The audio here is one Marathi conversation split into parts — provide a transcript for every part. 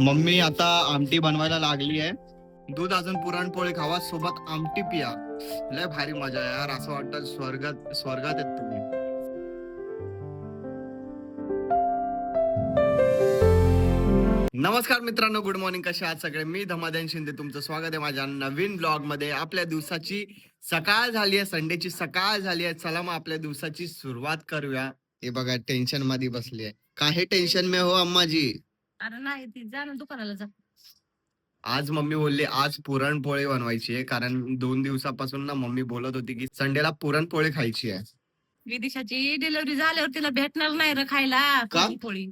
मम्मी आता आमटी बनवायला लागली आहे. दूध अजून पुरणपोळी खावा, सोबत आमटी पिया. लय भारी मजा आहे यार, असं वाटतं स्वर्गात स्वर्गात आहेत तुम्ही. नमस्कार मित्रांनो, गुड मॉर्निंग. कसे आहात सगळे? मी धमादान शिंदे, तुमचं स्वागत आहे माझ्या नवीन ब्लॉग मध्ये. आपल्या दिवसाची सकाळ झाली आहे, संडेची सकाळ झाली आहे. चला मग आपल्या दिवसाची सुरुवात करूया. हे बघा टेन्शन मध्ये बसली आहे. काही टेन्शन में हो अम्मा जी? अरे नाही, ती जा ना दुकानाला जा. आज मम्मी बोलली आज पुरणपोळी बनवायची आहे, कारण 2 दिवसापासून ना मम्मी बोलत होती की संडेला पुरणपोळी खायची आहे. विदिशाची डिलिव्हरी झाल्यावर तिला भेटणार नाही रे खायला का? पोळी.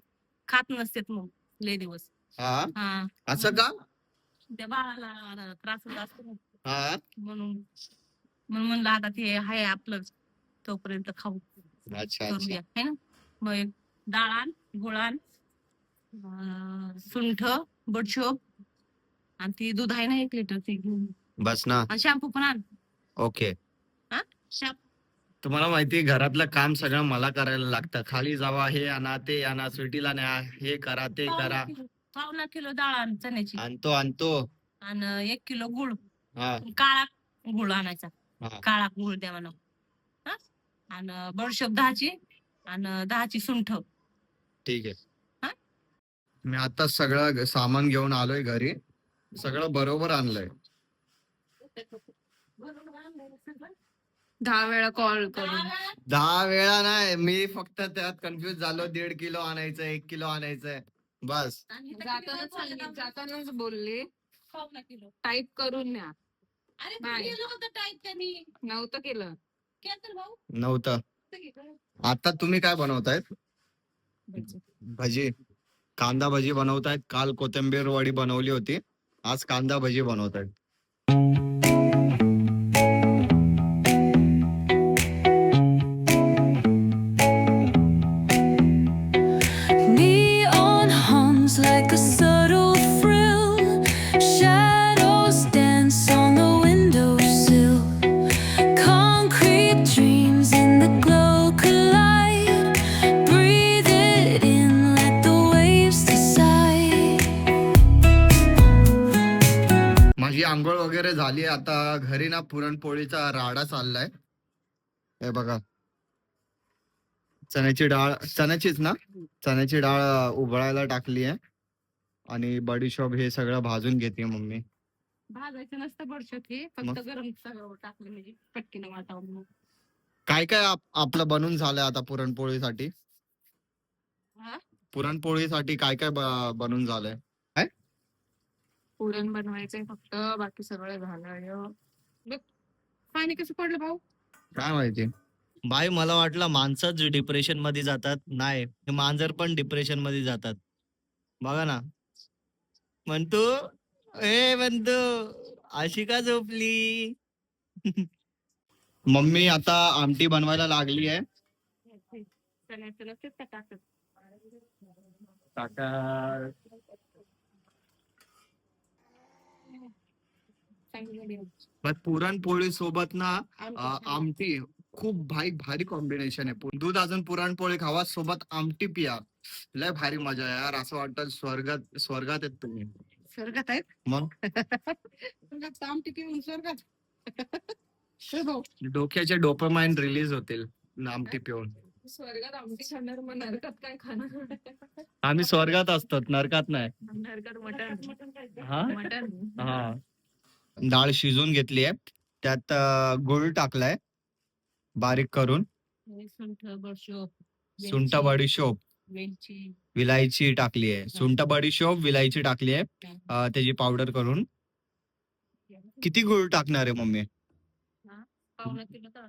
खात नसतेत मग लय दिवस. हा, हा, असं का? त्या बाळाला त्रास होत असतो ना, हा, म्हणून म्हणून म्हणलं आता ते आहे आपलं, तोपर्यंत खाऊ अच्छा अच्छा. करूया है ना. मग एक डाळ आण, गुळ आण, सुंठ, बडशोप आणि ती दूध आहे ना 1 लिटर ती घेऊन, बस ना. आणि शॅम्पू पण आण. ओके. हा, शॅम्पू तुम्हाला माहिती घरातलं काम सगळं मला करायला लागतं. खाली जावा, हे आणा, ते आणा, स्वीटीला न्या, हे करा, ते करा. 1.25 किलो डाळ आण चण्याची, आणतो. आणि 1 किलो गुळ, हा, काळा गुळ आणायचा. हा. काळा गुळ द्या म्हणा. हा, आणि बडशोप 10ची आणि 10ची सुंठ. ठीक आहे. हा? मी आता सगळं सामान घेऊन आलोय घरी. सगळं बरोबर आणलंय. 10 वेळा कॉल करून 10 वेळा नाही, मी फक्त त्यात कन्फ्युज झालो. 1.5 किलो आणायचं, 1 किलो आणायचंय, बस. जातानाच बोलले 1.25 किलो टाईप करून न्या. अरे नाही. केलं होतं टाईप त्यांनी. नव्हतं केलं. केलं तर भाऊ. नव्हतं. आता तुम्ही काय बनवतायत? भजी. कांदा भजी बनवतायत. काल कोथिंबीर वडी बनवली होती, आज कांदा भजी बनवतायत. Neon hums like a subtle thrill. Shadows dance on the windowsill. Concrete dreams in the glow collide. Breathe it in, let the waves decide. माझी आंघोळ वगैरे झाली. आता घरी ना पुरणपोळीचा राडा चाललाय. हे बघा, चण्याची डाळ उबळायला टाकली आहे, आणि बडीशोप हे सगळं भाजून घेते मम्मी. भाजायचं नसतं बडशोप, हे मग? फक्त गरम सगळं टाकलं म्हणजे पटकीनं वाटावं म्हणून. काय काय आपलं बनून झालंय आता पुरणपोळीसाठी? हा? पुरणपोळीसाठी काय काय बनून झालंय? काय पुरण बनवायचंय फक्त, बाकी सगळं झालं. बघ पाणी कसं पडलं भाऊ. काय माहिती. बाई, मला वाटलं माणसंच डिप्रेशन मध्ये जातात. नाही, हे मांजर पण डिप्रेशन मध्ये जातात. बघा ना म्हणतो, ए म्हणतो, अशी का झोपली? मम्मी आता आमटी बनवायला लागली आहे. चण्याचं नसतेच का टाकत. पण पुरणपोळी सोबत ना आमटी खूप भारी कॉम्बिनेशन आहे. दूध अजून पुरणपोळी खावा, सोबत आमटी पिया. लय भारी मजा आहे यार, असं वाटतं स्वर्गात स्वर्गात आहेत तुम्ही. स्वर्गात आहेत. मग स्वर्गात आमटी पिऊन स्वर्गात. हे भाऊ, डोक्याचे डोपामाइन रिलीज होतील आमटी पिऊन. स्वर्गात आमटी खाणार, मग नरकात काय खाणार? आम्ही स्वर्गात असतो, नरकात नाही. नरकात मटण. हा? मटण. हा. डाळ शिजून घेतली आहे, त्यात गुळ टाकलाय बारीक करून. सुंठ, बडशोप, सुंठ, बडीशोप, वेलची. विलायची टाकली आहे. सुंठ, बडीशोप, विलायची टाकली आहे, त्याची पावडर करून. किती गुळ टाकणार आहे मम्मी? 1.25 किलो डाळ.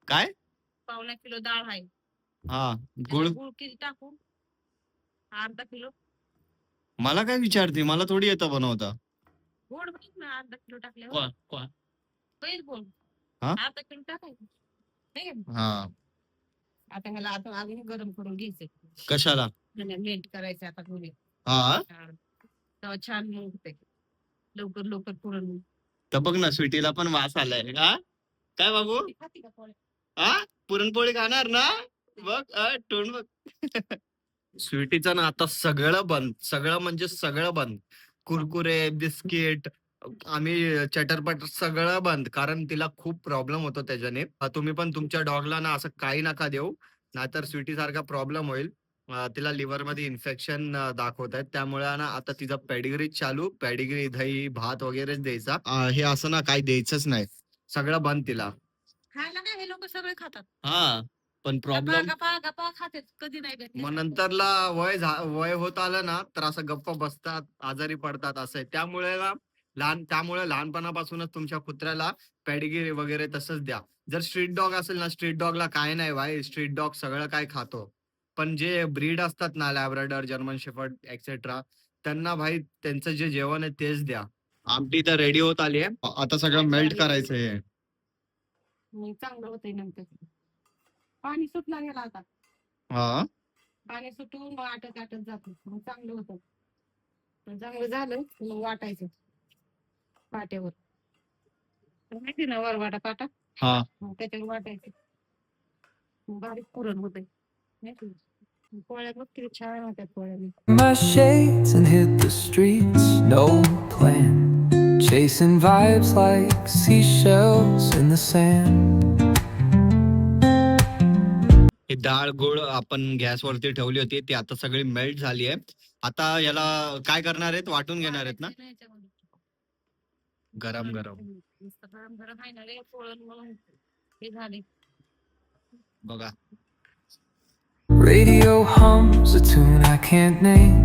काय? 1.25 किलो डाळ आहे. हा, गुळ. गुळ किती टाकू? 1/2 किलो. मला काय विचारते, मला थोडी येतं बनवता. गोड बघ ना, 1/2 किलो टाकल्यावर. पहिल बोल. हा? 1/2 किलो टाकायचं. नाही का? हा. आता ह्याला आता अजून गरम करून घ्यायचे. कशाला? मेल्ट करायचे आता गुळे. हा, तेव्हा छान मग होते. लवकर पुरण. तर बघ ना, स्वीटीला पण वास आलाय. हा, काय बाबू? हा, पुरणपोळी खाणार ना? बघ, तोंड बघ. स्वीटीचं ना आता सगळं बंद, सगळं म्हणजे सगळं बंद. कुरकुरे, बिस्किट, आम्ही चटरपटर सगळं बंद, कारण तिला खूप प्रॉब्लेम होतो त्याच्याने. तुम्ही पण तुमच्या डॉगला ना असं काही नका देऊ, नाहीतर स्वीटी सारखा प्रॉब्लेम होईल. तिला लिव्हर मध्ये इन्फेक्शन दाखवत आहेत, त्यामुळे ना आता तिचा पेडिग्री चालू, पेडिग्री, दही, भात वगैरेच द्यायचा. हे असं ना काही द्यायचंच नाही, सगळं बंद तिला. खायला काय हे लोक सगळे खातात. हा, पण गप्पा प्रॉब्लेम गप्पा गप्पा खातात, कधी नाही भेटले. मग नंतरला वय होत आलं ना, तर असं गप्प बसतात, आजारी पडतात, असं आहे. त्यामुळे ना त्यामुळे लहानपणापासूनच तुमच्या कुत्र्याला पेडिग्री वगैरे तसंच द्या. जर स्ट्रीट डॉग असेल ना, स्ट्रीट डॉगला काय नाही भाई, स्ट्रीट डॉग सगळं काय खातो. पण जे ब्रीड असतात ना, लॅब्राडॉर, जर्मन शेफर्ड एक्सेट्रा, त्यांना भाई त्यांचं जे जेवण आहे तेच द्या. आमटी तर रेडी होत आली आहे, आता सगळं मेल्ट करायचं आहे. चांगलं होतंय नंतर. पाणी सुटला गेला आता. हा, पाणी सुटून मग आटत आटत जात, मग चांगलं होतं. मग चांगलं झालं की मग वाटायचं पाट्यावर. तर माहिती ना वरवाटा पाटा, हा. मग त्याच्यावर वाटायचं. मग बारीक पुरण होतंय. माहिती ना? पोळ्या बघ किती छान होत्या पोळ्या. My shades and hit the streets, no plan. Chasing vibes like seashells in the sand. ही डाळ गुळ आपण गॅसवरती ठेवली होती, ती आता सगळी मेल्ट झाली आहे. आता याला काय करणार आहेत, वाटून घेणार आहेत ना, गरम गरम. नुसतं गरम गरम आहे ना रे पोळण, म्हणून हे झाले. बघा Radio hums a tune I can't name.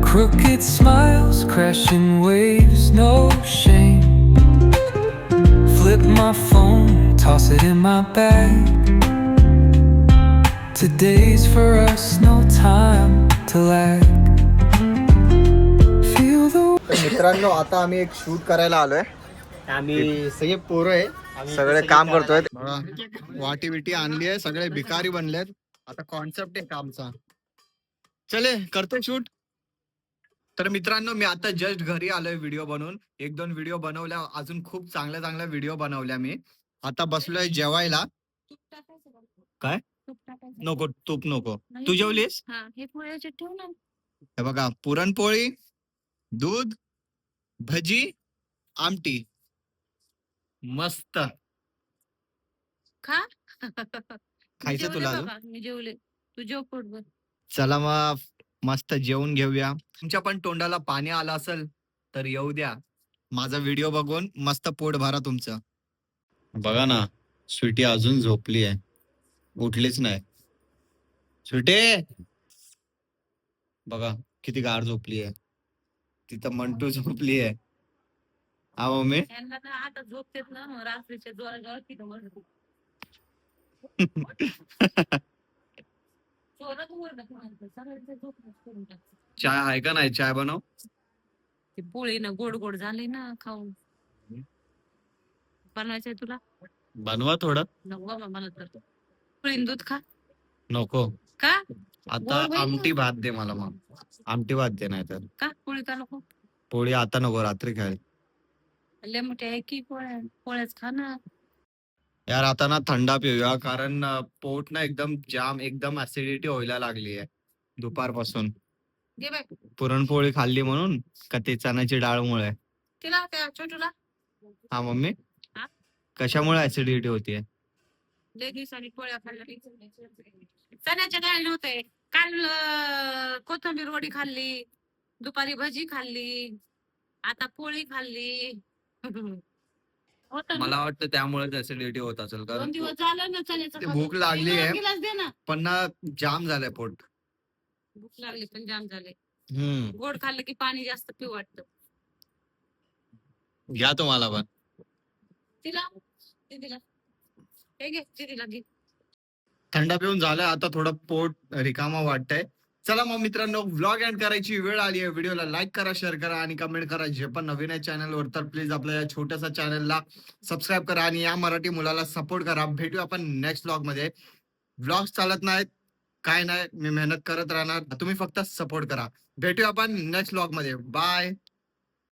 Crooked smiles, crashing waves, no shame. Flip my phone, toss it in my bag. Today's for us, no time to lag. Feel the मित्रांनो, आता आम्ही एक शूट करायला आलोय. आम्ही सगळे पोरं आहे, सगळे काम करतोय. वाटी बिटी आणली आहे, सगळे भिकारी बनलेत. आता कॉन्सेप्ट आहे कामचा, चले करतोय शूट. तर मित्रांनो, मी आता जस्ट घरी आलोय व्हिडिओ बनवून. 1-2 व्हिडिओ बनवल्या, अजून खूप चांगल्या चांगल्या व्हिडिओ बनवल्या मी. आता बसलोय जेवायला. तूप टाकायचं का? काय? तूप टाकायचं. नको, तूप नको. नाही. तू जेवलीस? हा, हे पोळ्याचे ठेव ना. हे बघा, पुरणपोळी, दूध, भजी, आमटी, मस्त. खा. खायचं जेवले तुला अजून? बाबा, मी जेवले. तू जेव पोटभर. चला मग मस्त जेवून घेऊया. तुमच्या पण तोंडाला पाणी आलं असेल तर येऊ द्या, माझा व्हिडिओ बघून मस्त पोट भरा तुमचं. बघा ना, स्वीटी अजून झोपली आहे, उठलीच नाही. स्वीटी बघा किती गाढ झोपली आहे. तिथं मंटू झोपली आहे. हा मम्मी. यांना ना आता झोपतेत ना, मग रात्रीच्या जोराजोरात तिथं म्हणत. जोरात ओरडत म्हणतात, सगळ्यांचं झोपणं करून टाकतात. चाय आहे का नाही? चाय बनव. ते पोळी ना गोड गोड झाली ना खाऊन. बनवायचंय तुला? बनवा थोडं. नको बाबा मला तर. पोळी दूध खा. नको, का? आता गोड होईल आमटी ना. भात दे मला. मग आमटी भात दे, नाही तर का पोळी का नको? पोळी आता नको, रात्री खाईल. लय मोठे आहे की पोळ्या, पोळ्याच खा ना. यार आता ना थंडा पिऊया, कारण पोट ना एकदम जाम, एकदम ऍसिडिटी व्हायला लागली आहे दुपारपासून. घे बाय पुरणपोळी खाल्ली म्हणून का ते चण्याची डाळमुळे? तिला त्या छोटूला. हा मम्मी, हा? कशामुळे ऍसिडिटी होतीये? लय दिवसांनी पोळ्या खाल्ल्या. चण्याच्या डाळी नव्हते. काल कोथिंबीर वडी खाल्ली, दुपारी भजी खाल्ली, आता पोळी खाल्ली. होतं ना. मला वाटतं त्यामुळेच ऍसिडिटी होत असेल, 2 कारण दिवस झालं ना चण्याचं ते खाल्लं. भूक लागली एक आहे. गिलास दे ना. पण ना जाम झालंय पोट. भूक लागली पण जाम झाले. हम्म, गोड खाल्लं की पाणी जास्त पिऊ वाटतं. घ्या तुम्हाला पण. तिला दीदीला हे घे, दीदीला घे. थंडा पिऊन झालं, आता थोडं पोट रिकामा वाटतंय. चला मग मित्रांनो, व्लॉग एंड करायची वेळ आली आहे. व्हिडिओला लाईक करा, शेअर करा आणि कमेंट करा. जे पण नवीन आहे चॅनलवर तर प्लीज आपल्या या छोट्याशा चॅनलला सबस्क्राईब करा आणि या मराठी मुलाला सपोर्ट करा. भेटू आपण नेक्स्ट व्लॉग मध्ये. व्लॉग्स चालत नाहीत, काय नाही, मी मेहनत करत राहणार, तुम्ही फक्त सपोर्ट करा. भेटूया आपण नेक्स्ट व्लॉग मध्ये. बाय.